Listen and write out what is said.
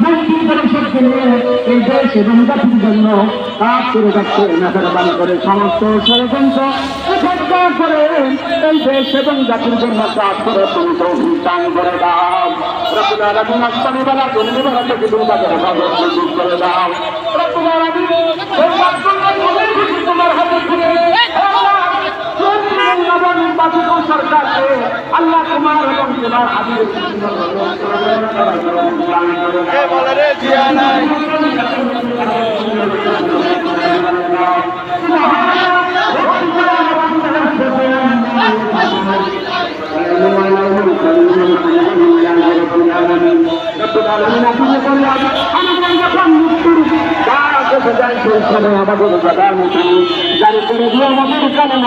মন্ত্রী পরিষদকে নিয়ে এই দেশ এবং জাতির জন্য কাজ করে যাচ্ছে। মেহরবানি করে সমস্ত ষড়যন্ত্র উপেক্ষা করে এই দেশ এবং জাতির জন্য কাজ করে তুমি তৌফিক দান করে দাও। রব্বুল আলামিন আসমানি ওয়ালা জমিনি ওয়ালা থেকে তুমি তাদের হেফাজত নসিব করে দাও। রব্বুল আলামিন এই রাষ্ট্রকে তোমার হাতে তুলে নবনির্বাচিত সরকারকে আল্লাহ তোমার এবং তোমার হাবিবের আমাদের প্রধানমন্ত্রী জারি করে দিয়ে আমাদের কারণ